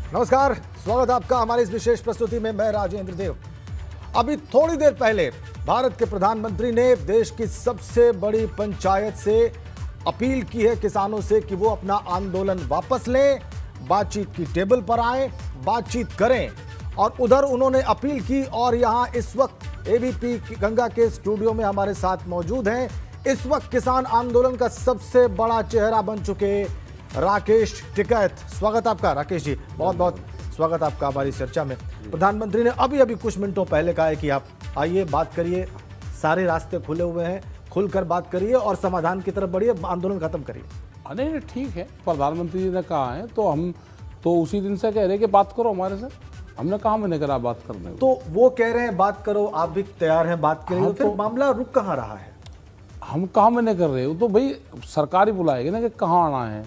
नमस्कार, स्वागत आपका हमारी इस विशेष प्रस्तुति में। मैं राजेंद्र देव। अभी थोड़ी देर पहले भारत के प्रधानमंत्री ने देश की सबसे बड़ी पंचायत से अपील की है किसानों से कि वो अपना आंदोलन वापस लें, बातचीत की टेबल पर आए, बातचीत करें। और उधर उन्होंने अपील की और यहाँ इस वक्त एबीपी गंगा के स्टूडियो में हमारे साथ मौजूद हैं इस वक्त किसान आंदोलन का सबसे बड़ा चेहरा बन चुके राकेश टिकैत। स्वागत आपका राकेश जी, बहुत बहुत स्वागत आपका हमारी चर्चा में। प्रधानमंत्री ने अभी अभी कुछ मिनटों पहले कहा है कि आप आइए, बात करिए, सारे रास्ते खुले हुए हैं, खुलकर बात करिए और समाधान की तरफ बढ़िए, आंदोलन खत्म करिए। नहीं, ठीक है, प्रधानमंत्री जी ने कहा है तो हम तो उसी दिन से कह रहे हैं कि बात करो हमारे से। हमने कहा मैंने करा बात करने, तो वो कह रहे हैं बात करो, आप भी तैयार हैं बात के लिए, तो फिर मामला रुक कहाँ रहा है? हम कहाँ मैंने कर रहे हो, तो भाई सरकार ही बुलाएगी ना कि कहाँ आना है।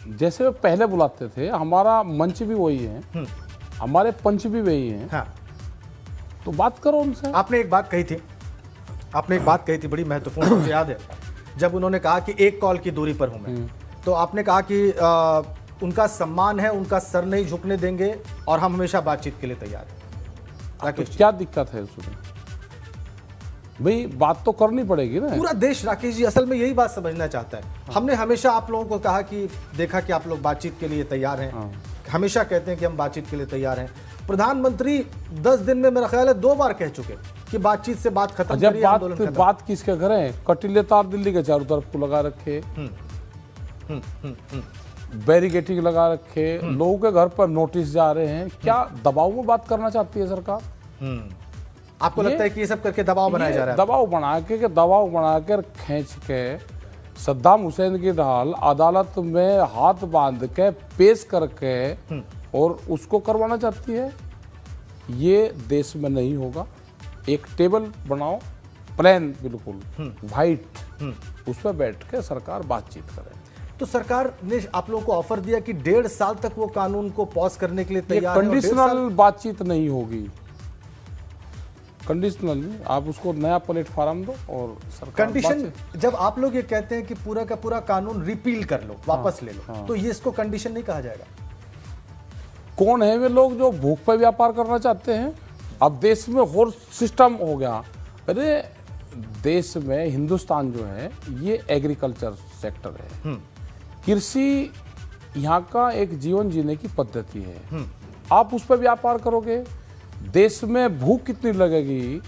जैसे वे पहले बुलाते थे, हमारा मंच भी वही है, हमारे पंच भी वही हैं। हाँ। तो बात करो उनसे। आपने एक बात कही थी बड़ी महत्वपूर्ण, मुझे याद है, जब उन्होंने कहा कि एक कॉल की दूरी पर हूं मैं, तो आपने कहा कि उनका सम्मान है, उनका सर नहीं झुकने देंगे और हम हमेशा बातचीत के लिए तैयार हैं। तो क्या दिक्कत है उसमें? भाई बात तो करनी पड़ेगी ना। पूरा देश राकेश जी असल में यही बात समझना चाहता है। हमने हमेशा आप लोगों को कहा कि देखा कि आप लोग बातचीत के लिए तैयार हैं, हमेशा कहते हैं कि हम बातचीत के लिए तैयार हैं। प्रधानमंत्री 10 दिन में मेरा ख्याल है 2 बार कह चुके कि बातचीत से बात खत्म करिए, आंदोलन खत्म। बात किसके करें? कटीले तार दिल्ली के चारों तरफ को लगा रखे, बैरिकेटिंग लगा रखे, लोगों के घर पर नोटिस जा रहे हैं। क्या दबाव में बात करना चाहती है सरकार? आपको लगता है कि ये सब करके दबाव बनाया जा रहा है? दबाव बना कर खींच के सद्दाम हुसैन की ढाल अदालत में हाथ बांध के पेश करके और उसको करवाना चाहती है। ये देश में नहीं होगा। एक टेबल बनाओ, प्लान बिल्कुल वाइट, उस पर बैठ के सरकार बातचीत करे। तो सरकार ने आप लोगों को ऑफर दिया कि 1.5 साल तक वो कानून को पॉज करने के लिए तैयार है। कंडीशनल बातचीत नहीं होगी, कंडीशनल नहीं, आप उसको नया प्लेटफॉर्म दो और सरकार कंडीशन। जब आप लोग ये कहते हैं कि पूरा का पूरा कानून रिपील कर लो, वापस ले लो, तो ये इसको कंडीशन नहीं कहा जाएगा? कौन है वे लोग जो भूख पे व्यापार करना चाहते हैं? अब देश में और सिस्टम हो गया। अरे देश में हिंदुस्तान जो है ये एग्रीकल्चर सेक्टर है, कृषि यहाँ का एक जीवन जीने की पद्धति है। आप उस पर व्यापार करोगे, देश में भूख कितनी लगेगी?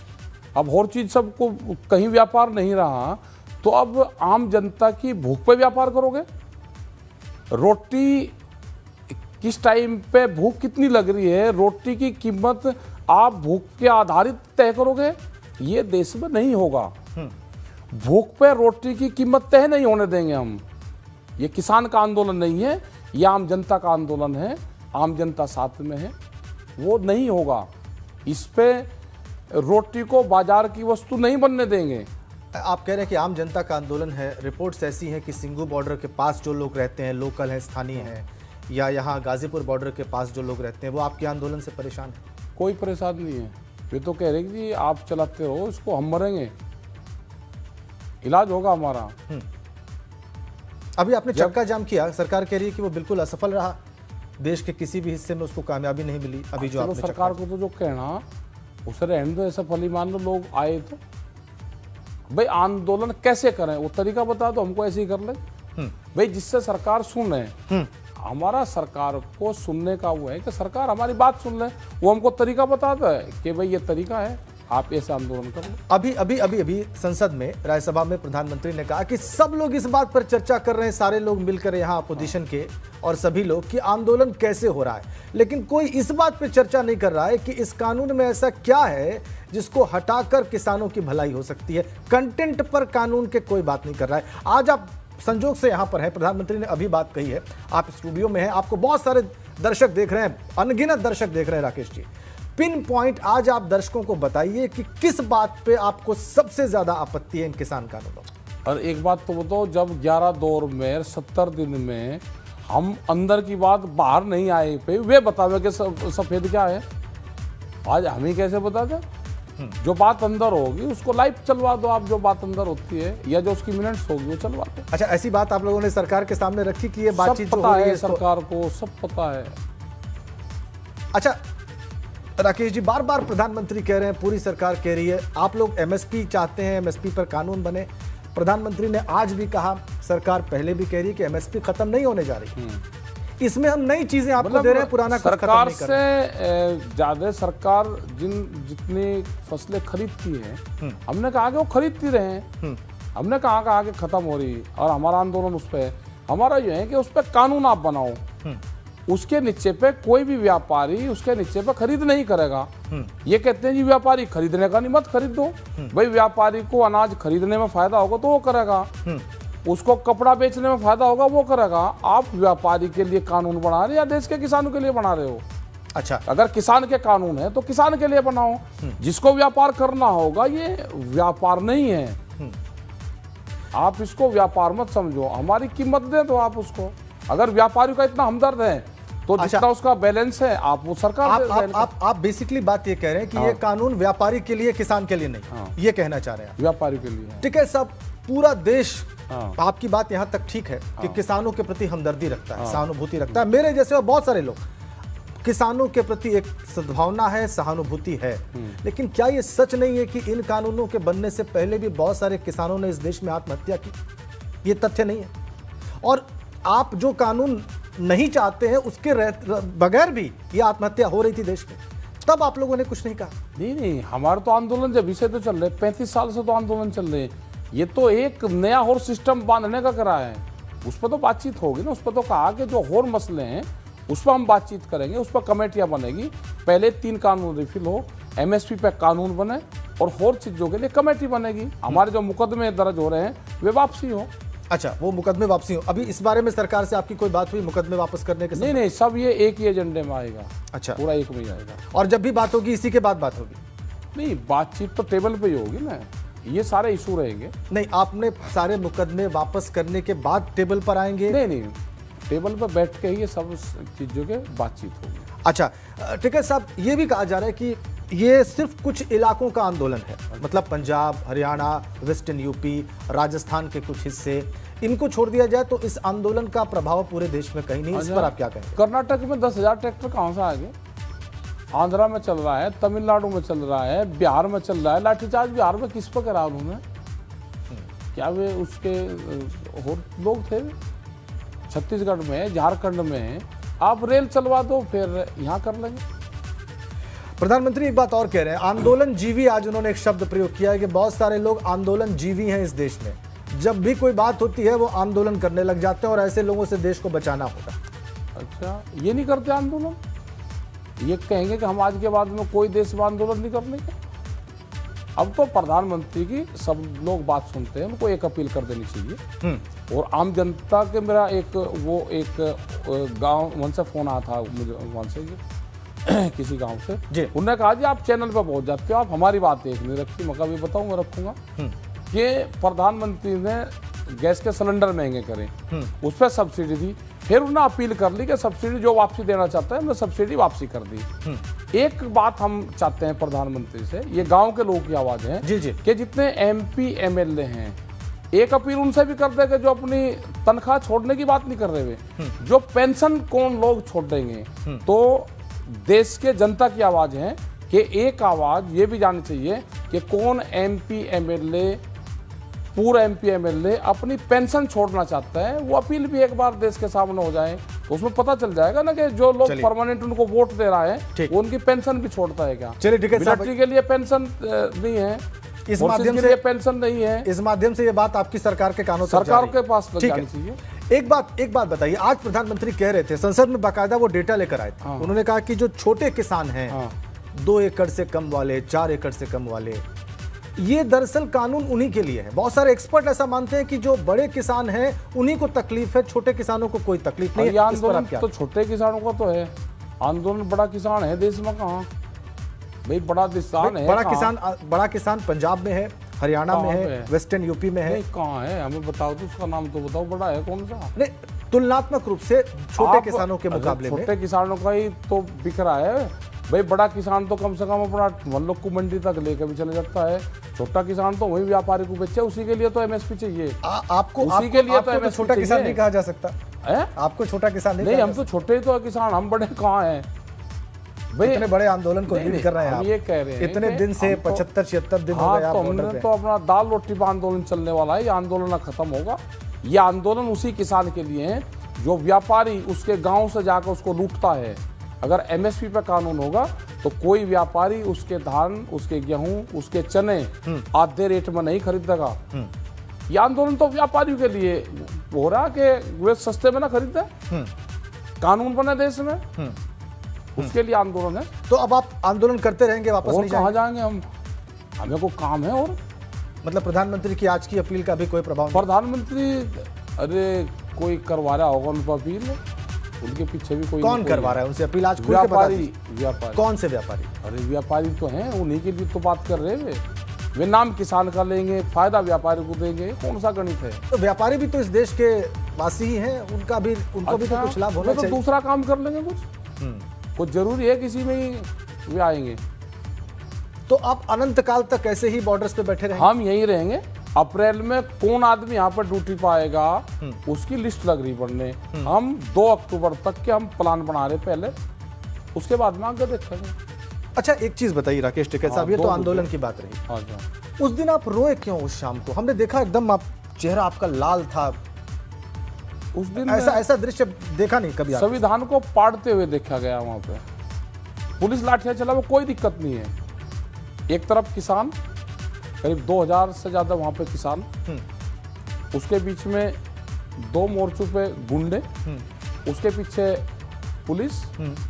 अब और चीज सबको कहीं व्यापार नहीं रहा, तो अब आम जनता की भूख पे व्यापार करोगे। रोटी किस टाइम पे भूख कितनी लग रही है, रोटी की कीमत आप भूख के आधारित तय करोगे? ये देश में नहीं होगा। भूख पे रोटी की कीमत तय नहीं होने देंगे हम। ये किसान का आंदोलन नहीं है, ये आम जनता का आंदोलन है। आम जनता साथ में है, वो नहीं होगा। इस पे रोटी को बाजार की वस्तु नहीं बनने देंगे। आप कह रहे हैं कि आम जनता का आंदोलन है। रिपोर्ट्स ऐसी हैं कि सिंघू बॉर्डर के पास जो लोग रहते हैं, लोकल हैं, स्थानीय हैं, या यहाँ गाजीपुर बॉर्डर के पास जो लोग रहते हैं, वो आपके आंदोलन से परेशान है? कोई परेशान नहीं है। वे तो कह रहे हैं कि आप चलाते रहो इसको, हम मरेंगे, इलाज होगा हमारा। अभी आपने चक्का जाम किया, सरकार कह रही है कि वो बिल्कुल असफल रहा, देश के किसी भी हिस्से में उसको कामयाबी नहीं मिली। अभी जो आपने सरकार को तो जो कहना उसे रहने दो, ऐसा फली मान लो। लोग आए तो भाई आंदोलन कैसे करें वो तरीका बता दो, हमको ऐसे ही कर ले भाई, जिससे सरकार सुन रहे। हमारा सरकार को सुनने का वो है कि सरकार हमारी बात सुन ले, वो हमको तरीका बताता है कि भाई ये तरीका है, आप ऐसे आंदोलन कर लो। अभी संसद में, राज्यसभा में प्रधानमंत्री ने कहा कि सब लोग इस बात पर चर्चा कर रहे हैं, सारे लोग मिलकर यहाँ अपोजिशन के और सभी लोग, कि आंदोलन कैसे हो रहा है, लेकिन कोई इस बात पर चर्चा नहीं कर रहा है कि इस कानून में ऐसा क्या है जिसको हटाकर किसानों की भलाई हो सकती है। कंटेंट पर कानून के कोई बात नहीं कर रहा है। आज आप संजोग से यहाँ पर हैं, प्रधानमंत्री ने अभी बात कही है, आप स्टूडियो में हैं, आपको बहुत सारे दर्शक देख रहे हैं, अनगिनत दर्शक देख रहे हैं। राकेश जी, पिन पॉइंट आज आप दर्शकों को बताइए कि किस बात पे आपको सबसे ज्यादा आपत्ति है इन किसान कानूनों? और एक बात तो बताओ, जब 11 दौर में 70 दिन में हम अंदर की बात बाहर नहीं आए पे, वे बतावे कि सफेद क्या है। आज हम ही कैसे बता दें? जो बात अंदर होगी उसको लाइव चलवा दो आप, जो बात अंदर होती है या जो उसकी मिनट्स होगी वो चलवा दो। अच्छा, ऐसी बात आप लोगों ने सरकार के सामने रखी कि ये बातचीत जो हो रही है सरकार को सब पता है। अच्छा राकेश जी, बार बार प्रधानमंत्री कह रहे हैं, पूरी सरकार कह रही है, आप लोग एमएसपी चाहते हैं, एमएसपी पर कानून बने। प्रधानमंत्री ने आज भी कहा, सरकार पहले भी कह रही है कि एमएसपी खत्म नहीं होने जा रही। इसमें हम नई चीजें आपको दे रहे हैं, पुराना कुछ खत्म सरकार नहीं कर रहे। से ज्यादा सरकार जितनी फसलें खरीदती है, हमने कहा कि वो खरीदती रहे। हमने कहा कि खत्म हो रही, और हमारा आंदोलन उस पर है। हमारा ये है कि उस पर कानून आप बनाओ, उसके नीचे पे कोई भी व्यापारी उसके नीचे पे खरीद नहीं करेगा। ये कहते हैं जी व्यापारी खरीदने का नहीं, मत खरीद दो भाई। व्यापारी को अनाज खरीदने में फायदा होगा तो वो करेगा, उसको कपड़ा बेचने में फायदा होगा वो करेगा। आप व्यापारी के लिए कानून बना रहे हो या देश के किसानों के लिए बना रहे हो? अच्छा, अगर किसान के कानून है तो किसान के लिए बनाओ। जिसको व्यापार करना होगा, ये व्यापार नहीं है। आप इसको व्यापार मत समझो, हमारी कीमत दे दो आप उसको। अगर व्यापारी का इतना हमदर्द है तो जितना उसका बैलेंस है आप वो सरकार आप बेसिकली बात ये कह रहे हैं कि ये कानून व्यापारी के लिए, किसान के लिए नहीं, ये कहना चाह रहे हैं व्यापारी के लिए। ठीक है साहब, पूरा देश, आपकी बात यहां तक ठीक है कि किसानों के प्रति हमदर्दी रखता है, सहानुभूति रखता है। मेरे जैसे और बहुत सारे लोग, किसानों के प्रति एक सद्भावना है, सहानुभूति है। लेकिन क्या ये सच नहीं है कि इन कानूनों के बनने से पहले भी बहुत सारे किसानों ने इस देश में आत्महत्या की? ये तथ्य नहीं है? और आप जो कानून नहीं चाहते हैं उसके बगैर भी ये आत्महत्या हो रही थी देश में, तब आप लोगों ने कुछ नहीं कहा? नहीं, हमारा तो आंदोलन जब इसे तो चल रहे 35 साल से तो आंदोलन चल रहे। ये तो एक नया और सिस्टम बांधने का करा है, उस पर तो बातचीत होगी ना। उस पर तो कहा कि जो और मसले हैं उस पर हम बातचीत करेंगे, उस पर कमेटियां बनेगी। पहले 3 कानून रिफिल हो, एमएसपी पे कानून बने, और चीजों के लिए कमेटी बनेगी। हमारे जो मुकदमे दर्ज हो रहे हैं वे वापसी हो। अच्छा, वो मुकदमे वापसी हो। अभी इस बारे में सरकार से आपकी कोई बात हुई मुकदमे वापस करने के? नहीं, सब ये एक ही एजेंडे में आएगा। अच्छा, पूरा एक में ही आएगा। और जब भी बात होगी इसी के बाद बात होगी? नहीं, बातचीत तो टेबल पे ही होगी ना, ये सारे इशू रहेंगे। नहीं, आपने सारे मुकदमे वापस करने के बाद टेबल पर आएंगे? नहीं, टेबल पर बैठ के ही ये सब चीजों के बातचीत होगी। अच्छा, ठीक है साहब, ये भी कहा जा रहा है कि ये सिर्फ कुछ इलाकों का आंदोलन है, मतलब पंजाब, हरियाणा, वेस्टर्न यूपी, राजस्थान के कुछ हिस्से, इनको छोड़ दिया जाए तो इस आंदोलन का प्रभाव पूरे देश में कहीं नहीं। इस पर आप क्या कहेंगे? कर्नाटक में 10,000 ट्रैक्टर कहाँ से आ गए? आंध्रा में चल रहा है, तमिलनाडु में चल रहा है, बिहार में चल रहा है। लाठीचार्ज बिहार में किस पर करा उन्होंने? क्या वे उसके और लोग थे? छत्तीसगढ़ में, झारखंड में आप रेल चलवा दो, फिर यहाँ कर लेंगे। प्रधानमंत्री एक बात और कह रहे हैं, आंदोलन जीवी। आज उन्होंने एक शब्द प्रयोग किया है कि बहुत सारे लोग आंदोलन जीवी हैं इस देश में। जब भी कोई बात होती है वो आंदोलन करने लग जाते हैं, और ऐसे लोगों से देश को बचाना होगा। अच्छा, ये नहीं करते आंदोलन? ये कहेंगे कि हम आज के बाद में कोई देश में आंदोलन नहीं करने का? अब तो प्रधानमंत्री की सब लोग बात सुनते हैं, उनको एक अपील कर देनी चाहिए। और आम जनता के, मेरा एक गांव वहाँ से फोन आया था मुझे, वहाँ से किसी गांव से जी। उन्होंने कहा जी आप चैनल पर पहुंच जाते हो, आप हमारी बात एक नहीं रखती। मैं कभी बताऊँ, मैं रखूंगा कि प्रधानमंत्री ने गैस के सिलेंडर महंगे करें, उस पर सब्सिडी दी। फिर उन्होंने अपील कर ली कि सब्सिडी जो वापसी देना चाहता है, हमने सब्सिडी वापसी कर दी। एक बात हम चाहते हैं प्रधानमंत्री से, ये गांव के लोगों की आवाज है जी जी, कि जितने एमपी एमएलए हैं, एक अपील उनसे भी कर देंगे जो अपनी तनख्वाह छोड़ने की बात नहीं कर रहे हुए, जो पेंशन कौन लोग छोड़ देंगे। तो देश के जनता की आवाज है कि एक आवाज ये भी जाननी चाहिए कि कौन एमपी एमएलए, पूरा एमपी एमएलए अपनी पेंशन छोड़ना चाहता है। वो अपील भी एक बार देश के सामने हो जाए तो उसमें पता चल जाएगा ना कि जो लोग परमानेंट उनको वोट दे रहा है वो उनकी पेंशन भी छोड़ता है क्या? चलिए ठीक है, मिलिट्री के लिए पेंशन नहीं है, इस माध्यम से पेंशन नहीं है। इस माध्यम से ये बात आपकी सरकार के कानों तक सरकार के पास जानी चाहिए। एक बात बताइए, आज प्रधानमंत्री कह रहे थे, संसद में बाकायदा वो डेटा लेकर आए थे। उन्होंने कहा कि जो छोटे किसान हैं, 2 एकड़ से कम वाले, 4 एकड़ से कम वाले, ये दरअसल कानून उन्हीं के लिए है। बहुत सारे एक्सपर्ट ऐसा मानते हैं कि जो बड़े किसान हैं उन्हीं को तकलीफ है, छोटे किसानों को कोई तकलीफ नहीं है। आंदोलन तो छोटे किसानों का तो है, आंदोलन बड़ा किसान है देश में कहाँ भाई? बड़ा किसान है, बड़ा किसान पंजाब में है, हरियाणा में है, वेस्टर्न यूपी में है। कहाँ है हमें बताओ तो, उसका नाम तो बताओ, बड़ा है कौन सा? नहीं, तुलनात्मक रूप से छोटे किसानों के मुकाबले में छोटे किसानों का ही तो बिक रहा है भाई। बड़ा किसान तो कम से कम अपना वनलोक को मंडी तक लेकर भी चले जाता है। छोटा किसान तो वही व्यापारी को बेचे, उसी के लिए तो एमएसपी चाहिए। आपको उसी के लिए तो छोटा किसान नहीं कहा जा सकता है? आपको छोटा किसान नहीं, हम तो छोटे ही तो किसान, हम बड़े कहाँ हैं? भाई, इतने बड़े आंदोलन को नहीं, लीड कर रहे हैं हम आप। ये कह रहे हैं इतने कि दिन से हम तो- 75-76 दिन हो हाँ, गए आप तो बॉर्डर हमने पे। तो अपना दाल रोटी पर आंदोलन चलने वाला है, ये आंदोलन ना खत्म होगा। ये आंदोलन उसी किसान के लिए है जो व्यापारी उसके गांव से जाकर उसको लूटता है। अगर एमएसपी पे कानून होगा तो कोई व्यापारी उसके धान, उसके गेहूं, उसके चने आधे रेट में नहीं खरीदेगा। ये आंदोलन तो व्यापारियों के लिए हो रहा कि वे सस्ते में ना खरीदे, कानून बने देश में, उसके लिए आंदोलन है। तो अब आप आंदोलन करते रहेंगे, वापस और नहीं कहाँ जाएंगे? जाएंगे हम? हमें को काम है। और मतलब प्रधानमंत्री की आज की अपील का भी कोई प्रभाव नहीं? प्रधानमंत्री, अरे कोई करवा रहा होगा उन पर अपील, उनके पीछे भी कोई कौन करवा रहा है उनसे अपील? आज खुल के बता व्यापारी। दीजिए। व्यापारी कौन से व्यापारी? अरे व्यापारी तो हैं, उन्हीं के लिए तो बात कर रहे हैं। वे नाम किसान का लेंगे, फायदा व्यापारी को देंगे, कौन सा गणित है? तो व्यापारी भी तो इस देश के वासी ही हैं, उनको भी तो कुछ लाभ होना तो चाहिए। दूसरा काम कर लेंगे कुछ जरूरी है किसी में ही वे आएंगे? तो आप अनंत काल तक ऐसे ही बॉर्डर्स पे बैठे रहेंगे? हम यहीं रहेंगे। अप्रैल में कौन आदमी यहाँ पर ड्यूटी पाएगा उसकी लिस्ट लग रही बनने। हम 2 अक्टूबर तक के हम प्लान बना रहे पहले, उसके बाद में आगे देखेंगे। अच्छा, एक चीज बताइए राकेश टिकैत साहब, ये तो आंदोलन की बात रही। अच्छा, उस दिन आप रोए क्यों? उस शाम को हमने देखा एकदम आप चेहरा आपका लाल था। उस दिन ऐसा दृश्य देखा नहीं कभी आपने? संविधान को पाड़ते हुए देखा गया वहां पे। पुलिस लाठियां चला, वो कोई दिक्कत नहीं है। एक तरफ किसान, करीब 2000 से ज्यादा वहां पे किसान, उसके बीच में 2 मोर्चों पे गुंडे, उसके पीछे पुलिस,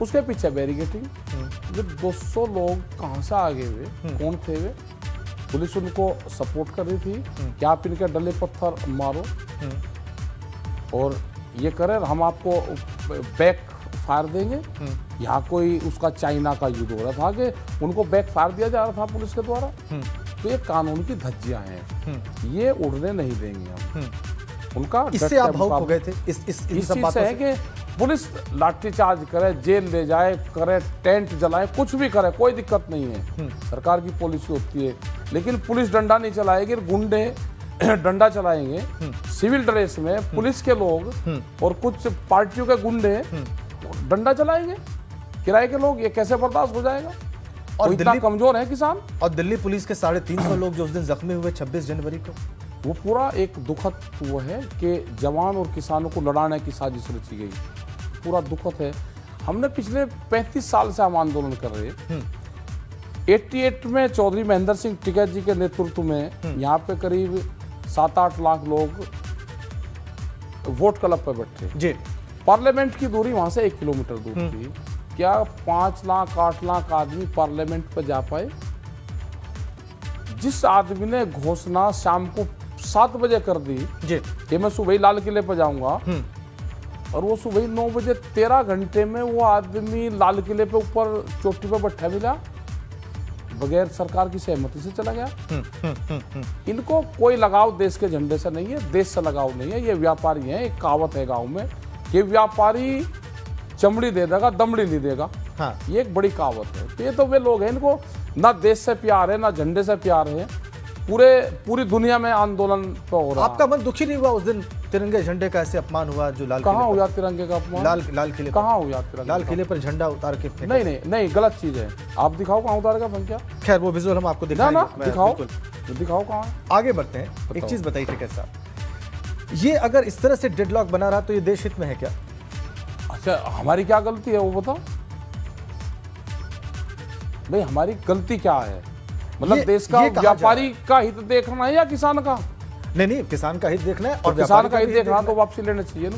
उसके पीछे बैरिकेडिंग। जो 200 लोग कहां से आगे हुए, कौन थे वे? पुलिस उनको सपोर्ट कर रही थी कि आप इनके डले पत्थर मारो और ये करें, हम आपको बैक फायर देंगे। यहाँ कोई उसका चाइना का युद्ध हो रहा था कि उनको बैक फायर दिया जा रहा था पुलिस के द्वारा। तो ये कानून की धज्जियां हैं, ये उड़ने नहीं देंगे हम उनका। इससे आप भावुक हो गए थे? इस चीज सब से बातों है कि पुलिस लाठीचार्ज करे, जेल ले जाए, करे, टेंट जलाए, कुछ भी करे, कोई दिक्कत नहीं है। सरकार की पॉलिसी होती है, लेकिन पुलिस डंडा नहीं चलाएगी, गुंडे डंडा चलाएंगे सिविल ड्रेस में, पुलिस के लोग और कुछ पार्टियों के गुंडे डंडा चलाएंगे, किराए के लोग। ये कैसे बर्दाश्त हो जाएगा? और इतना कमजोर है किसान। और दिल्ली पुलिस के 350 लोग जो उस दिन जख्मी हुए 26 जनवरी को, वो पूरा एक दुखद वो है कि जवान और किसानों को लड़ाने की साजिश रची गई, पूरा दुखद है। हमने पिछले 35 साल से हम आंदोलन कर रहे हैं। 88 में चौधरी महेंद्र सिंह टिकैत जी के नेतृत्व में यहाँ पे करीब 7-8 लाख लोग वोट क्लब पर बैठे जी। पार्लियामेंट की दूरी वहां से 1 किलोमीटर दूर थी। क्या 5 लाख 8 लाख आदमी पार्लियामेंट पर जा पाए? जिस आदमी ने घोषणा शाम को 7 बजे कर दी जी कि मैं सुबह ही लाल किले पर जाऊंगा, और वो सुबह 9 बजे 13 घंटे में वो आदमी लाल किले पे ऊपर चोटी पे बैठा मिला, बगैर सरकार की सहमति से चला गया। इनको कोई लगाव देश के झंडे से नहीं है, देश से लगाव नहीं है। ये व्यापारी हैं। एक कहावत है गांव में कि व्यापारी चमड़ी दे देगा, दमड़ी नहीं देगा। हाँ। ये एक बड़ी कहावत है। तो ये तो वे लोग हैं, इनको ना देश से प्यार है ना झंडे से प्यार है। पूरी दुनिया में आंदोलन तो हो रहा है। आपका मन दुखी नहीं हुआ उस दिन तिरंगे झंडे का ऐसे अपमान हुआ जो लाल कहाँ किले हुआ तिरंगे का अपमान? लाल किले कहाँ हुआ तिरंगे? लाल किले पर झंडा उतार के फेंका। नहीं, गलत चीज है। आप दिखाओ कहाँ उतारेगा क्या? खैर वो विजुअल हम आपको ना दिखाएंगे। दिखाओ कहाँ है? आगे बढ़ते हैं। एक चीज बताइए टिकैत साहब, ये अगर इस तरह से डेडलॉक बना रहा तो ये देश हित में है क्या? अच्छा, हमारी क्या गलती है वो बताओ भाई। हमारी गलती क्या है? मतलब देश का व्यापारी का हित देखना है या किसान का? नहीं, किसान का हित देखना है और किसान का हित देखना तो वापसी लेना चाहिए ना।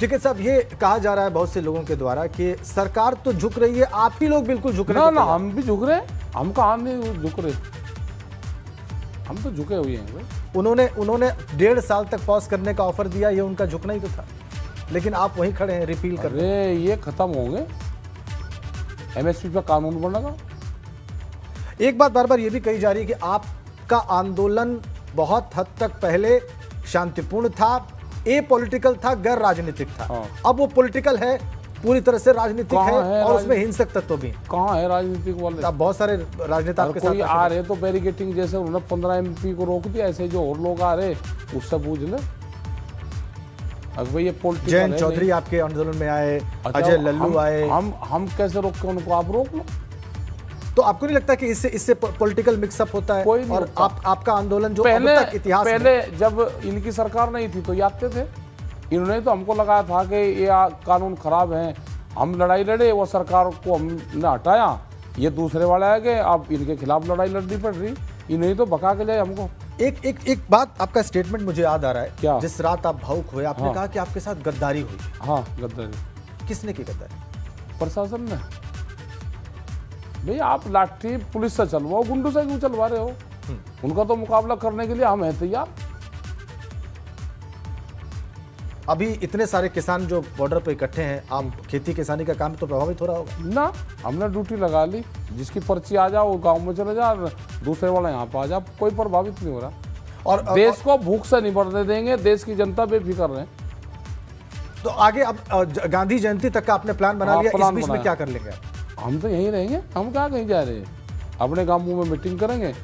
टिकैत साहब, ये कहा जा रहा है बहुत से लोगों के द्वारा कि सरकार तो झुक रही है, आप ही लोग बिल्कुल झुक रहे हैं। ना, हम भी झुक रहे हैं। हम कहाँ नहीं झुक रहे, हम तो झुके हुए हैं। उन्होंने 1.5 साल तक पॉज करने का ऑफर दिया, ये उनका झुकना ही तो था, लेकिन आप वहीं खड़े हैं रिपील कर रहे हैं। ये खत्म होंगे, एमएसपी पर कानून बनेगा। एक बात बार बार ये भी कही जा रही है कि आपका आंदोलन बहुत हद तक पहले शांतिपूर्ण था, पॉलिटिकल था, गैर राजनीतिक था। हाँ। अब वो पॉलिटिकल है, पूरी तरह से राजनीतिक है और उसमें हिंसक तत्व भी। कहाँ है राजनीतिक वाले? अब बहुत सारे राजनेता आपके साथ कोई आ रहे तो बैरिकेटिंग जैसे उन्होंने 15 MP को रोक दिया, ऐसे जो और लोग आ रहे उससे पूछ ले। अब भाई ये पॉलिटिकल जयंत है चौधरी नहीं। आपके आंदोलन में आए, अच्छा, अजय लल्लू आए, हम कैसे रोक के उनको, आप रोक लो। तो आपको नहीं लगता कि इससे पॉलिटिकल मिक्सअप होता है? कोई नहीं और होता। आपका आंदोलन जो पहले अब तक इतिहास में पहले जब इनकी सरकार नहीं थी तो ये आते थे, इन्होंने तो हमको लगाया था कि ये कानून खराब है, हम लड़ाई लड़े, वो सरकार को हमने हटाया, ये दूसरे वाले आ गए, अब इनके खिलाफ लड़ाई लड़नी पड़ रही, इन्हें तो भगा के ले हमको। एक बात, आपका स्टेटमेंट मुझे याद आ रहा है। क्या? जिस रात आप भावुक हुए, आपने कहा कि आपके साथ गद्दारी हुई। हाँ, गद्दारी। किसने की गद्दारी? प्रशासन ने। भैया आप लाठी पुलिस से चलवाओ, गुंडों से क्यों चलवा रहे हो? उनका तो मुकाबला करने के लिए हम हैं तैयार। अभी इतने सारे किसान जो बॉर्डर पे इकट्ठे हैं, आप खेती किसानी का काम तो प्रभावित हो रहा होगा ना? हमने ड्यूटी लगा ली, जिसकी पर्ची आ जाओ गांव में चले जा, दूसरे वाला यहाँ पे आ जा, कोई प्रभावित नहीं हो रहा। और देश को भूख से नहीं मरने देंगे, देश की जनता बेफिक्र है। तो आगे अब गांधी जयंती तक का आपने प्लान बना हाँ, लिया, इस प्लान बीच में बनाया। क्या कर लेंगे आप? हम तो यहीं रहेंगे, हम कहाँ कहीं जा रहे हैं, अपने गाँवों में मीटिंग करेंगे।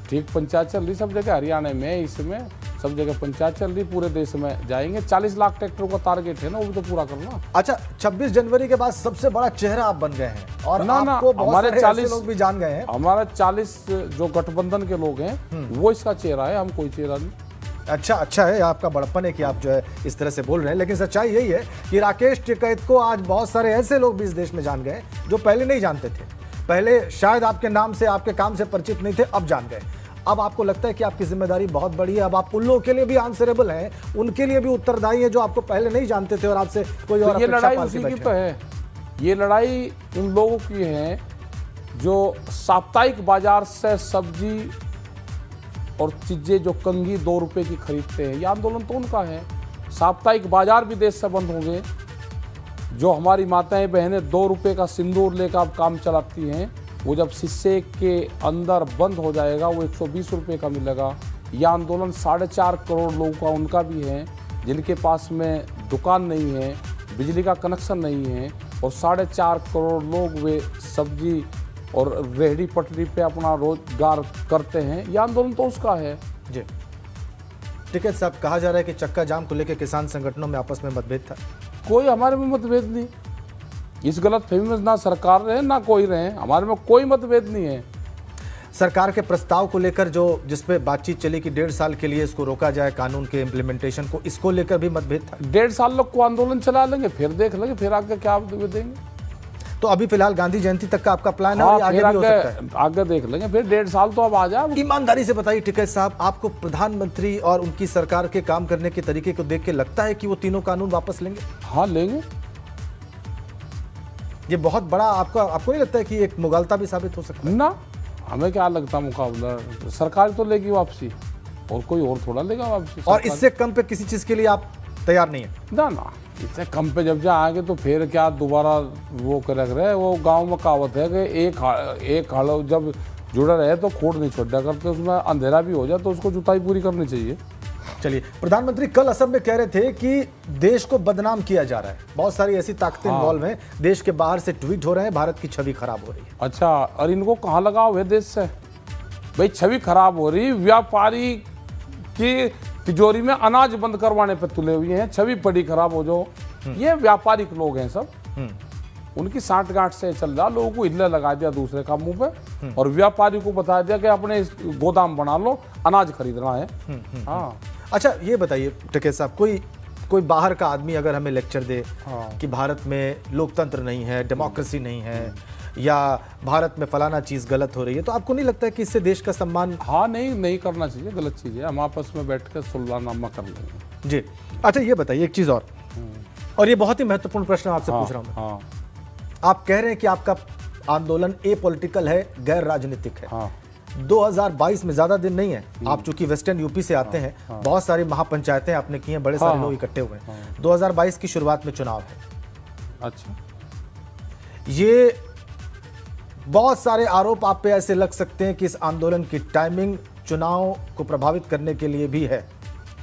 ठीक पंचायत चल रही सब जगह, हरियाणा में, इसमें सब जगह पंचायत चल रही, पूरे देश में जाएंगे। 40 लाख ट्रैक्टरों का टारगेट है ना, वो भी तो पूरा करना। अच्छा, 26 जनवरी के बाद सबसे बड़ा चेहरा आप बन गए हैं और ना, आपको बहुत हमारे सारे 40 ऐसे लोग भी जान गए हैं। हमारा 40 जो गठबंधन के लोग हैं वो इसका चेहरा है, हम कोई चेहरा नहीं। अच्छा है, आपका बड़प्पन है कि आप जो है इस तरह से बोल रहे हैं, लेकिन सच्चाई यही है कि राकेश टिकैत को आज बहुत सारे ऐसे लोग भी इस देश में जान गए जो पहले नहीं जानते थे। पहले शायद आपके नाम से, आपके काम से परिचित नहीं थे, अब जान गए। अब आपको लगता है कि आपकी जिम्मेदारी बहुत बड़ी है, अब आप उन लोगों के लिए भी आंसरेबल हैं, उनके लिए भी उत्तरदायी है जो आपको पहले नहीं जानते थे और आपसे कोई और तो ये अपेक्षा लड़ाई पाल के उसी की बैठे तो हैं। है। ये लड़ाई उन लोगों की है जो साप्ताहिक बाजार से सब्जी और चीजें जो कंघी 2 रुपए की खरीदते हैं, ये आंदोलन तो उनका है। साप्ताहिक बाजार भी देश से बंद होंगे। जो हमारी माताएं बहनें 2 रुपए का सिंदूर लेकर अब काम चलाती हैं, वो जब शीशे के अंदर बंद हो जाएगा वो 120 रुपये का मिलेगा। यह आंदोलन 4.5 करोड़ लोगों का उनका भी है जिनके पास में दुकान नहीं है, बिजली का कनेक्शन नहीं है, और 4.5 करोड़ लोग वे सब्जी और रेहड़ी पटरी पे अपना रोजगार करते हैं। यह आंदोलन तो उसका है। जी टिकैत साहब, कहा जा रहा है कि चक्का जाम को लेकर किसान संगठनों में आपस में मतभेद था। कोई हमारे में मतभेद नहीं। इस गलत फहमी में ना सरकार रहे ना कोई रहे, हमारे में कोई मतभेद नहीं है। सरकार के प्रस्ताव को लेकर जो जिसपे बातचीत चली कि 1.5 साल के लिए इसको रोका जाए, कानून के इम्प्लीमेंटेशन को, इसको लेकर भी मतभेद था। 1.5 साल लोग को आंदोलन चला लेंगे, फिर देख लेंगे, फिर आगे क्या देंगे। तो अभी फिलहाल गांधी जयंती तक का आपका प्लान है और ये आगे भी हो सकता है। आगे देख लेंगे, फिर 1.5 साल तो अब आ जाए। ईमानदारी से बताइए टिकैत साहब, आपको प्रधानमंत्री और उनकी सरकार के काम करने के तरीके को देख के लगता है कि वो तीनों कानून वापस लेंगे? हाँ, लेंगे। ये बहुत बड़ा आपको नहीं लगता है कि एक मुगालता भी साबित हो सकता है? ना, हमें क्या लगता मुकाबला सरकार तो लेगी वापसी, और कोई और थोड़ा लेगा वापसी। और इससे कम पे किसी चीज के लिए आप तैयार नहीं है? ना, इससे कम पे जब जाएंगे तो फिर क्या दोबारा वो कर रहे। वो गांव में कहावत है कि एक हल जब जुड़ा रहे तो खोड़ नहीं छोड़ा करते, उसमें अंधेरा भी हो जाए तो उसको जुताई पूरी करनी चाहिए। चलिए, प्रधानमंत्री कल असम में कह रहे थे कि देश को बदनाम किया जा रहा है, बहुत सारी ऐसी ताकतें इन्वॉल्व हैं, देश के बाहर से ट्वीट हो रहे हैं, भारत की छवि खराब हो रही है। अच्छा, और इनको कहाँ लगाव है देश से? भाई छवि खराब हो रही, व्यापारी की तिजोरी में अनाज बंद करवाने पे तुले हुए हैं, छवि बड़ी खराब हो जाओ। ये व्यापारिक लोग हैं सब, उनकी साठगांठ से चल रहा, लोगों को हिल्ले लगा दिया दूसरे कामों पे, और व्यापारी को बता दिया कि अपने गोदाम बना लो, अनाज खरीदना है। हाँ। अच्छा, ये बताइए टिकैत साहब, कोई बाहर का आदमी अगर हमें लेक्चर दे कि भारत में लोकतंत्र नहीं है, डेमोक्रेसी नहीं है, या भारत में फलाना चीज़ गलत हो रही है, तो आपको नहीं लगता है कि इससे देश का सम्मान? हाँ, नहीं करना चाहिए, गलत चीज़ है। हम आपस में बैठ कर सुलहनामा कर लेंगे। जी। अच्छा, ये बताइए एक चीज़ और ये बहुत ही महत्वपूर्ण प्रश्न आपसे पूछ रहा हूँ मैं। हाँ। आप कह रहे हैं कि आपका आंदोलन एपॉलिटिकल है, गैर राजनीतिक है। हाँ। 2022 में ज्यादा दिन नहीं है, आप चूंकि वेस्टर्न यूपी से आते हैं, बहुत सारी महापंचायतें आपने की हैं, बड़े सारे लोग इकट्ठे हुए हैं। 2022 की शुरुआत में चुनाव है। अच्छा, ये बहुत सारे आरोप आप पे ऐसे लग सकते हैं कि इस आंदोलन की टाइमिंग चुनाव को प्रभावित करने के लिए भी है।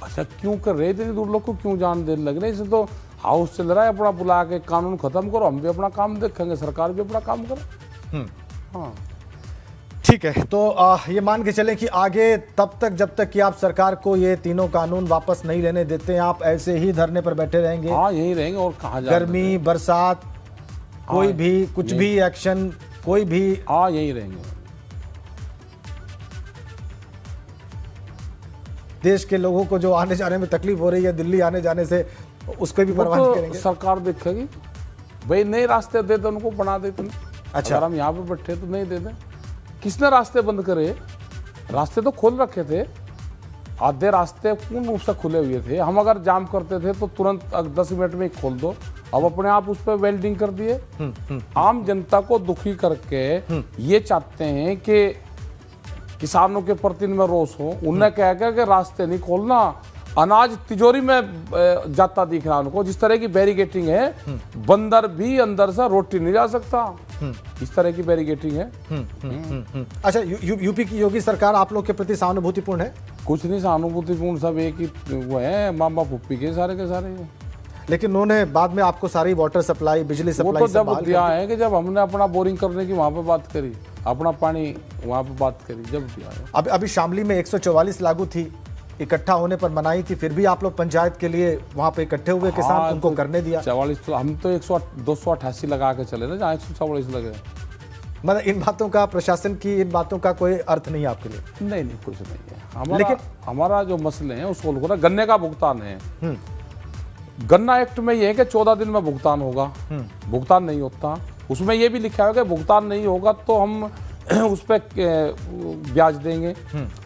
अच्छा, क्यों कर रहे इतने दूर लोग को क्यों जान देने लग रहे? इसे तो हाउस चल रहा है अपना, बुला के कानून खत्म करो, हम भी अपना काम देखेंगे, सरकार भी अपना काम करे। हाँ। ठीक है, तो ये मान के चलें कि आगे तब तक जब तक कि आप सरकार को ये तीनों कानून वापस नहीं लेने देते, आप ऐसे ही धरने पर बैठे रहेंगे? हाँ, यही रहेंगे और कहाँ जा गर्मी, बरसात, कोई भी कुछ भी एक्शन, कोई भी? हाँ, यही रहेंगे। देश के लोगों को जो आने जाने में तकलीफ हो रही है दिल्ली आने जाने से, उसको भी परवाह नहीं करेंगे? सरकार देखेगी भाई, नए रास्ते दे दो उनको, बना देते। अच्छा, अगर हम यहाँ पे बैठे तो नहीं दे दें। किसने रास्ते बंद करे? रास्ते तो खोल रखे थे, आधे रास्ते पूर्ण रूप से खुले हुए थे। हम अगर जाम करते थे तो तुरंत 10 मिनट में ही खोल दो, अब अपने आप उस पर वेल्डिंग कर दिए। आम जनता को दुखी करके ये चाहते हैं कि किसानों के प्रति इनमें रोष हो। उन्हें कह के कि रास्ते नहीं खोलना, अनाज तिजोरी में जाता दिख रहा उनको। जिस तरह की बैरिकेटिंग है, बंदर भी अंदर से रोटी नहीं जा सकता, इस तरह की बैरिकेटिंग है। अच्छा, यूपी की योगी सरकार आप लोग के प्रति सहानुभूतिपूर्ण है? कुछ नहीं सहानुभूतिपूर्ण, सब एक ही वो है, मामा पुप्पी के सारे। लेकिन उन्होंने बाद में आपको सारी वाटर सप्लाई, बिजली सप्लाई वो तो जब दिया है कि जब हमने अपना बोरिंग करने की वहाँ पे बात करी, अपना पानी वहाँ पे बात करी, जब दिया है। अभी शामली में 144 लागू थी, इकट्ठा होने पर मनाई थी, फिर भी आप लोग पंचायत के लिए वहाँ पे इकट्ठे हुए किसान, हाँ, उनको करने दिया। 44 तो हम तो 288 लगा के चले ना, जहाँ 144 लगे। मतलब इन बातों का, प्रशासन की इन बातों का कोई अर्थ नहीं आपके लिए? नहीं, कुछ नहीं है। हमारा जो मसले हैं उसको लोगों ना, गन्ने का भुगतान है। गन्ना एक्ट में ये है कि 14 दिन में भुगतान होगा, भुगतान नहीं होता। उसमें ये भी लिखा है कि भुगतान नहीं होगा तो हम उस पर ब्याज देंगे।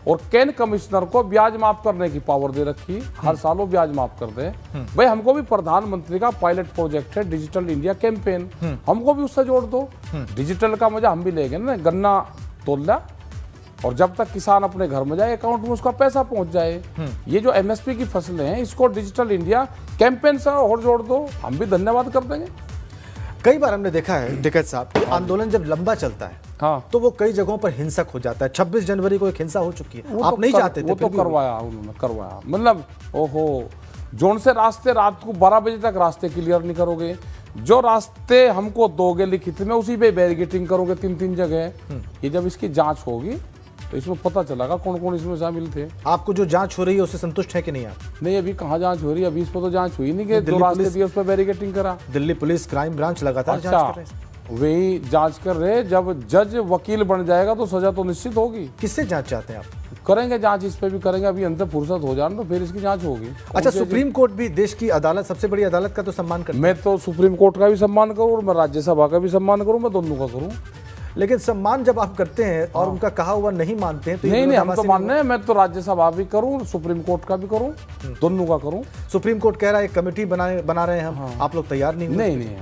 और कैन कमिश्नर को ब्याज माफ करने की पावर दे रखी, हर साल वो ब्याज माफ कर दे। भाई, हमको भी प्रधानमंत्री का पायलट प्रोजेक्ट है डिजिटल इंडिया कैंपेन, हमको भी उससे जोड़ दो। डिजिटल का मजा हम भी लेंगे ना। गन्ना तोल ला और जब तक किसान अपने घर में जाए, अकाउंट में उसका पैसा पहुंच जाए। ये जो एमएसपी की फसलें हैं, इसको डिजिटल इंडिया कैंपेन से और जोड़ दो, हम भी धन्यवाद कर देंगे। कई बार हमने देखा है टिकैत साहब कि आंदोलन जब लंबा चलता है, हाँ, तो वो कई जगहों पर हिंसक हो जाता है। 26 जनवरी को एक हिंसा हो चुकी है, आप नहीं चाहते थे, वो तो करवाया उन्होंने, करवाया। मतलब ओहो, जोन से रास्ते रात को 12 बजे तक रास्ते क्लियर नहीं करोगे, जो रास्ते हमको दोगे लिखित में उसी पे बैरिकेटिंग करोगे 3-3 जगह। ये जब इसकी जांच होगी तो इसमें पता चलेगा कौन कौन इसमें शामिल थे। आपको जो जांच हो रही है उससे संतुष्ट है कि नहीं आप? नहीं, अभी कहाँ जांच हो रही है? अभी इस पर तो जांच हुई नहीं कि जो रास्ते दिए उस पर बैरिकेटिंग करा। दिल्ली पुलिस क्राइम ब्रांच लगातार जांच कर रहे हैं। वही जांच कर रहे। जब जज वकील बन जाएगा तो सजा तो निश्चित होगी। किससे जांच चाहते हैं आप? करेंगे जांच, इस पे भी करेंगे। अभी अंतर फुर्सत हो जाए तो फिर इसकी जांच होगी। अच्छा, सुप्रीम कोर्ट भी देश की अदालत, सबसे बड़ी अदालत का तो सम्मान करता है। मैं तो सुप्रीम कोर्ट का भी सम्मान करूँ और मैं राज्यसभा का भी सम्मान करूँ, मैं दोनों का करूँ। लेकिन सम्मान जब आप करते हैं और उनका कहा हुआ नहीं मानते हैं तो नहीं, हम तो मानने हैं। मैं तो राज्यसभा भी करूँ, सुप्रीम कोर्ट का भी करूँ, दोनों का करूँ। सुप्रीम कोर्ट कह रहा है एक कमेटी बना रहे हैं हम, आप लोग तैयार नहीं? नहीं,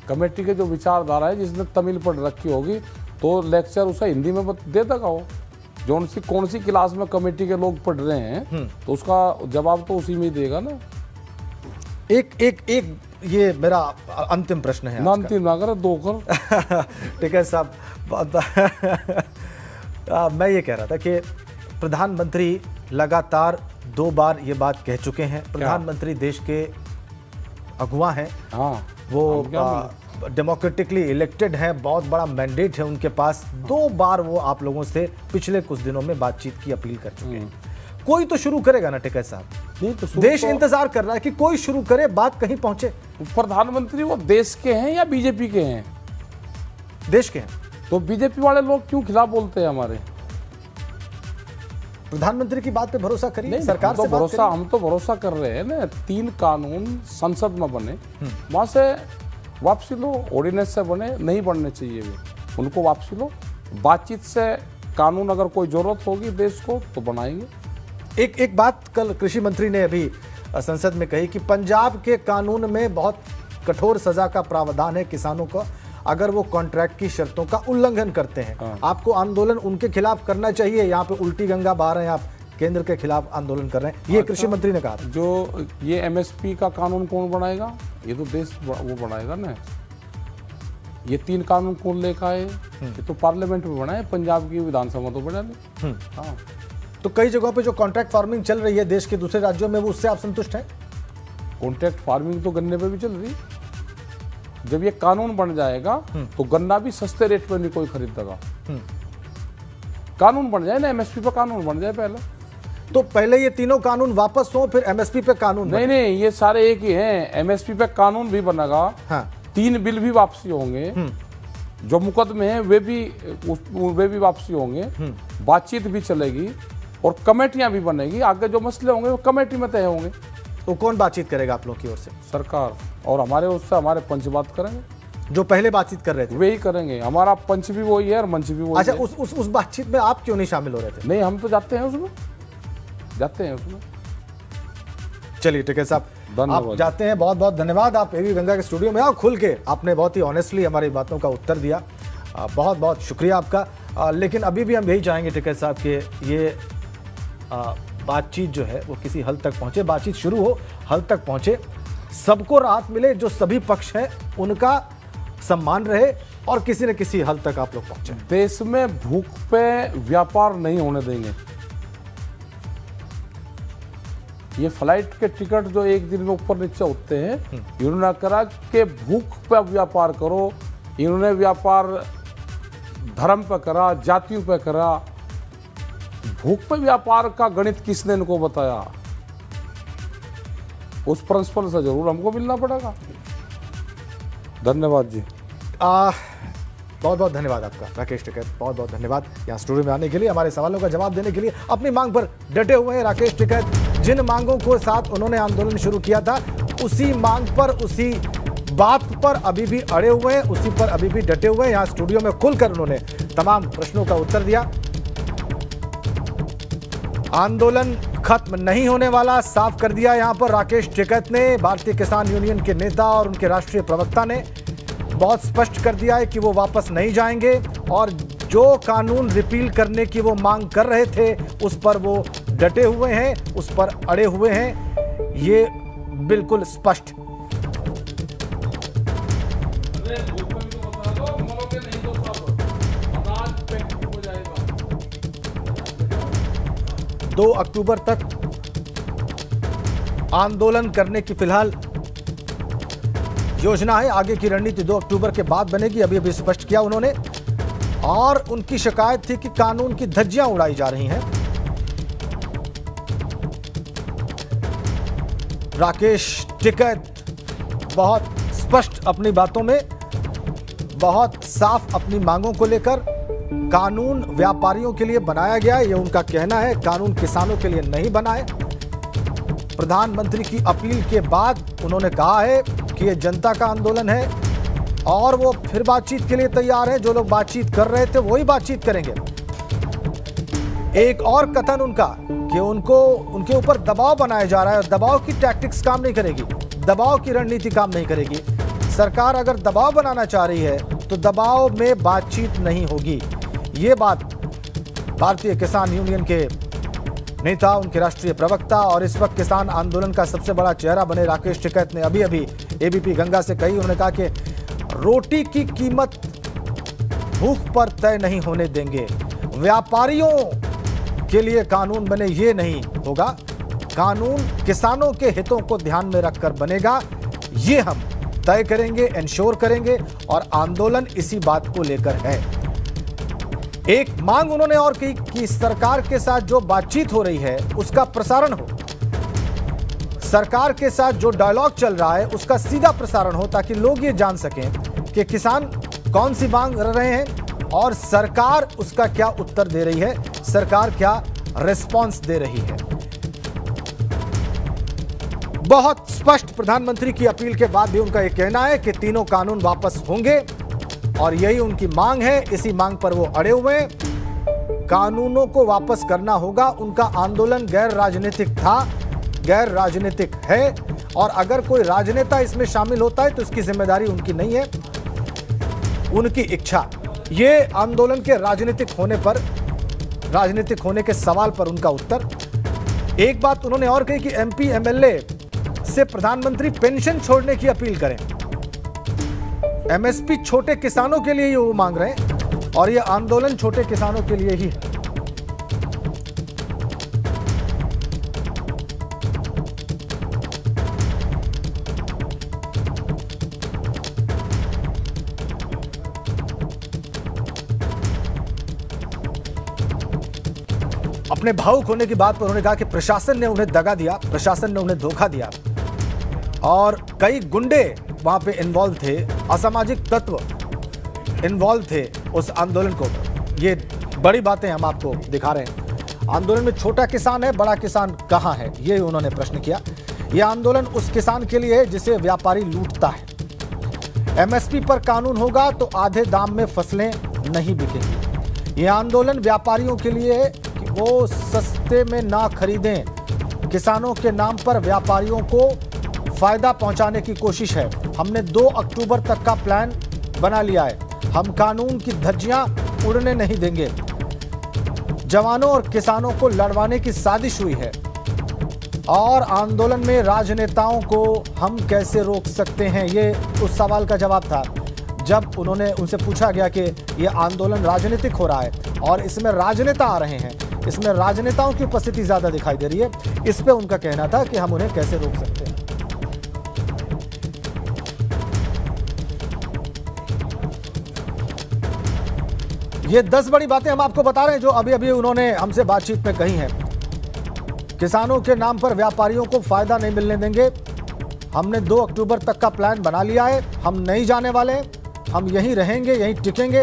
कमेटी के जो विचारधारा है, जिसने तमिल पढ़ रखी होगी तो लेक्चर उसे हिंदी में दे देगा। वो कौन सी क्लास में कमेटी के लोग पढ़ रहे हैं तो उसका जवाब तो उसी में ही देगा ना। एक ये मेरा अंतिम प्रश्न है। अंतिम ना कर, 2 कर। ठीक है साहब, मैं ये कह रहा था कि प्रधानमंत्री लगातार 2 बार ये बात कह चुके हैं। प्रधानमंत्री देश के अगुवा हैं। हाँ, वो डेमोक्रेटिकली इलेक्टेड हैं, बहुत बड़ा मैंडेट है उनके पास। 2 बार वो आप लोगों से पिछले कुछ दिनों में बातचीत की अपील कर चुके हैं। कोई तो शुरू करेगा ना टिकैत साहब? नहीं तो देश इंतजार कर रहा है कि कोई शुरू करे, बात कहीं पहुंचे। प्रधानमंत्री वो देश के हैं या बीजेपी के हैं? देश के हैं। तो बीजेपी वाले लोग क्यों खिलाफ बोलते हैं हमारे? प्रधानमंत्री की बात पे भरोसा करिए, सरकार से बात करिए। हम तो भरोसा कर रहे हैं ना। 3 कानून संसद में बने, वहां से वापसी लो। ऑर्डिनेंस से बने, नहीं बनने चाहिए वे, उनको वापसी लो। बातचीत से कानून अगर कोई जरूरत होगी देश को तो बनाएंगे। एक बात कल कृषि मंत्री ने अभी संसद में कही कि पंजाब के कानून में बहुत कठोर सजा का प्रावधान है किसानों को अगर वो कॉन्ट्रैक्ट की शर्तों का उल्लंघन करते हैं। आपको आंदोलन उनके खिलाफ करना चाहिए। यहाँ पे उल्टी गंगा बहा रहे हैं आप, केंद्र के खिलाफ आंदोलन कर रहे हैं, ये कृषि मंत्री ने कहा। जो ये एमएसपी का कानून कौन बनाएगा? ये तो देश वो बनाएगा ना। ये 3 कानून कौन लेकर आए? ये तो पार्लियामेंट में बनाए, पंजाब की विधानसभा तो बना ली। हाँ, तो कई जगहों पे जो कॉन्ट्रैक्ट फार्मिंग चल रही है देश के दूसरे राज्यों में, वो उससे आप संतुष्ट हैं? कॉन्ट्रैक्ट फार्मिंग तो गन्ने पे भी चल रही। जब ये कानून बन जाएगा तो गन्ना भी सस्ते रेट पर नहीं कोई खरीदेगा। कानून बन जाए ना, एमएसपी पे कानून बन जाए पहले। तो पहले ये तीनों कानून वापस हो, फिर एमएसपी पे कानून नहीं नहीं, ये सारे एक ही हैं। एमएसपी पे कानून भी बनेगा, हाँ 3 बिल भी वापसी होंगे, जो मुकदमे हैं वे भी वापसी होंगे, बातचीत भी चलेगी और कमेटियां भी बनेगी। आगे जो मसले होंगे वो कमेटी में तय होंगे। तो कौन बातचीत करेगा आप लोग की ओर से? सरकार, और हमारे उससे हमारे पंच बात करेंगे, जो पहले बातचीत कर रहे थे वे ही करेंगे। हमारा पंच भी वही है और मंच भी वही अच्छा, है। उस बातचीत में आप क्यों नहीं शामिल हो रहे थे? नहीं, हम तो जाते हैं उसमें, जाते हैं उसमें। चलिए टिकैत साहब, धन्यवाद। आप जाते हैं, बहुत बहुत धन्यवाद। आप एबी गंगा के स्टूडियो में आओ, खुल के आपने बहुत ही ऑनेस्टली हमारी बातों का उत्तर दिया, बहुत बहुत शुक्रिया आपका। लेकिन अभी भी हम यही चाहेंगे टिकैत साहब कि ये बातचीत जो है वो किसी हल तक पहुंचे, बातचीत शुरू हो, हल तक पहुंचे, सबको राहत मिले, जो सभी पक्ष हैं उनका सम्मान रहे और किसी न किसी हल तक आप लोग पहुंचे। देश में भूख पे व्यापार नहीं होने देंगे। ये फ्लाइट के टिकट जो एक दिन में ऊपर नीचे होते हैं, इन्होंने करा कि भूख पे व्यापार करो। इन्होंने व्यापार धर्म पे करा, जातियों पे करा। भूख पे व्यापार का गणित किसने इनको बताया? उस प्रिंसिपल से जरूर हमको मिलना पड़ेगा। धन्यवाद जी। बहुत बहुत धन्यवाद आपका राकेश टिकैत, बहुत बहुत धन्यवाद यहाँ स्टूडियो में आने के लिए, हमारे सवालों का जवाब देने के लिए। अपनी मांग पर डटे हुए हैं राकेश टिकैत। जिन मांगों को साथ उन्होंने आंदोलन शुरू किया था, उसी मांग पर, उसी बात पर अभी भी अड़े हुए हैं, उसी पर अभी भी डटे हुए हैं। यहाँ स्टूडियो में खुलकर उन्होंने तमाम प्रश्नों का उत्तर दिया। आंदोलन खत्म नहीं होने वाला साफ कर दिया यहाँ पर राकेश टिकैत ने। भारतीय किसान यूनियन के नेता और उनके राष्ट्रीय प्रवक्ता ने बहुत स्पष्ट कर दिया है कि वो वापस नहीं जाएंगे और जो कानून रिपील करने की वो मांग कर रहे थे उस पर वो डटे हुए हैं, उस पर अड़े हुए हैं, ये बिल्कुल स्पष्ट। दो अक्टूबर तक आंदोलन करने की फिलहाल योजना है। आगे की रणनीति 2 अक्टूबर के बाद बनेगी, अभी स्पष्ट किया उन्होंने। और उनकी शिकायत थी कि कानून की धज्जियां उड़ाई जा रही हैं। राकेश टिकैत बहुत स्पष्ट अपनी बातों में, बहुत साफ अपनी मांगों को लेकर। कानून व्यापारियों के लिए बनाया गया है, ये उनका कहना है, कानून किसानों के लिए नहीं बना है। प्रधानमंत्री की अपील के बाद उन्होंने कहा है कि ये जनता का आंदोलन है और वो फिर बातचीत के लिए तैयार है। जो लोग बातचीत कर रहे थे वही बातचीत करेंगे। एक और कथन उनका कि उनके ऊपर दबाव बनाया जा रहा है, दबाव की टैक्टिक्स काम नहीं करेगी, दबाव की रणनीति काम नहीं करेगी। सरकार अगर दबाव बनाना चाह रही है तो दबाव में बातचीत नहीं होगी। ये बात भारतीय किसान यूनियन के नेता, उनके राष्ट्रीय प्रवक्ता और इस वक्त किसान आंदोलन का सबसे बड़ा चेहरा बने राकेश टिकैत ने अभी एबीपी गंगा से कही। उन्होंने कहा कि रोटी की कीमत भूख पर तय नहीं होने देंगे। व्यापारियों के लिए कानून बने, ये नहीं होगा। कानून किसानों के हितों को ध्यान में रखकर बनेगा, ये हम तय करेंगे, इंश्योर करेंगे और आंदोलन इसी बात को लेकर है। एक मांग उन्होंने और की कि सरकार के साथ जो बातचीत हो रही है उसका प्रसारण हो, सरकार के साथ जो डायलॉग चल रहा है उसका सीधा प्रसारण हो, ताकि लोग ये जान सकें कि किसान कौन सी मांग कर रहे हैं और सरकार उसका क्या उत्तर दे रही है, सरकार क्या रिस्पॉन्स दे रही है। बहुत स्पष्ट प्रधानमंत्री की अपील के बाद भी उनका यह कहना है कि तीनों कानून वापस होंगे और यही उनकी मांग है। इसी मांग पर वो अड़े हुए हैं। कानूनों को वापस करना होगा। उनका आंदोलन गैर राजनीतिक था, गैर राजनीतिक है और अगर कोई राजनेता इसमें शामिल होता है तो इसकी जिम्मेदारी उनकी नहीं है, उनकी इच्छा। ये आंदोलन के राजनीतिक होने पर, राजनीतिक होने के सवाल पर उनका उत्तर। एक बात उन्होंने और कही कि एमपी एमएलए से प्रधानमंत्री पेंशन छोड़ने की अपील करें। एमएसपी छोटे किसानों के लिए ही वो मांग रहे हैं और ये आंदोलन छोटे किसानों के लिए ही है। अपने भावुक होने की बात पर उन्होंने कहा कि प्रशासन ने उन्हें दगा दिया, प्रशासन ने उन्हें धोखा दिया और कई गुंडे वहां पे इन्वॉल्व थे, असामाजिक तत्व इन्वॉल्व थे उस आंदोलन को। ये बड़ी बातें हम आपको दिखा रहे हैं। आंदोलन में छोटा किसान है, बड़ा किसान कहां है, ये उन्होंने प्रश्न किया। यह आंदोलन उस किसान के लिए है जिसे व्यापारी लूटता है। एमएसपी पर कानून होगा तो आधे दाम में फसलें नहीं बिकेंगी। यह आंदोलन व्यापारियों के लिए है कि वो सस्ते में ना खरीदें। किसानों के नाम पर व्यापारियों को फायदा पहुंचाने की कोशिश है। हमने 2 अक्टूबर तक का प्लान बना लिया है। हम कानून की धज्जियां उड़ने नहीं देंगे। जवानों और किसानों को लड़वाने की साजिश हुई है और आंदोलन में राजनेताओं को हम कैसे रोक सकते हैं, ये उस सवाल का जवाब था जब उनसे पूछा गया कि यह आंदोलन राजनीतिक हो रहा है और इसमें राजनेता आ रहे हैं, इसमें राजनेताओं की उपस्थिति ज्यादा दिखाई दे रही है। इस पे उनका कहना था कि हम उन्हें कैसे रोक सकते हैं। ये 10 बड़ी बातें हम आपको बता रहे हैं जो अभी अभी उन्होंने हमसे बातचीत में कही हैं। किसानों के नाम पर व्यापारियों को फायदा नहीं मिलने देंगे। हमने 2 अक्टूबर तक का प्लान बना लिया है। हम नहीं जाने वाले, हम यहीं रहेंगे, यहीं टिकेंगे।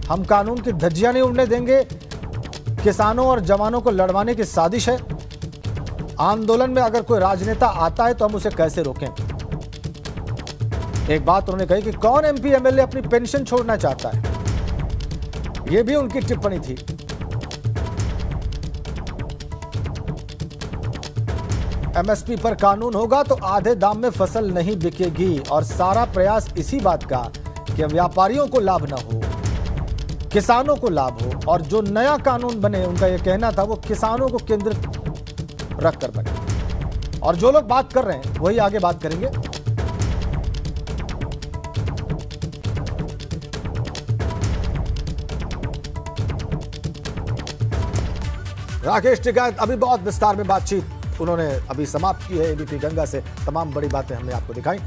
हम कानून की धज्जियां नहीं उड़ने देंगे। किसानों और जवानों को लड़वाने की साजिश है। आंदोलन में अगर कोई राजनेता आता है तो हम उसे कैसे रोकें। एक बात उन्होंने कही कि कौन एमपी एमएलए अपनी पेंशन छोड़ना चाहता है, यह भी उनकी टिप्पणी थी। एमएसपी पर कानून होगा तो आधे दाम में फसल नहीं बिकेगी और सारा प्रयास इसी बात का कि व्यापारियों को लाभ ना हो, किसानों को लाभ हो और जो नया कानून बने, उनका यह कहना था, वो किसानों को केंद्रित रखकर बने। और जो लोग बात कर रहे हैं वही आगे बात करेंगे। राकेश टिकैत अभी बहुत विस्तार में बातचीत उन्होंने अभी समाप्त की है। एबीपी गंगा से तमाम बड़ी बातें हमने आपको दिखाई।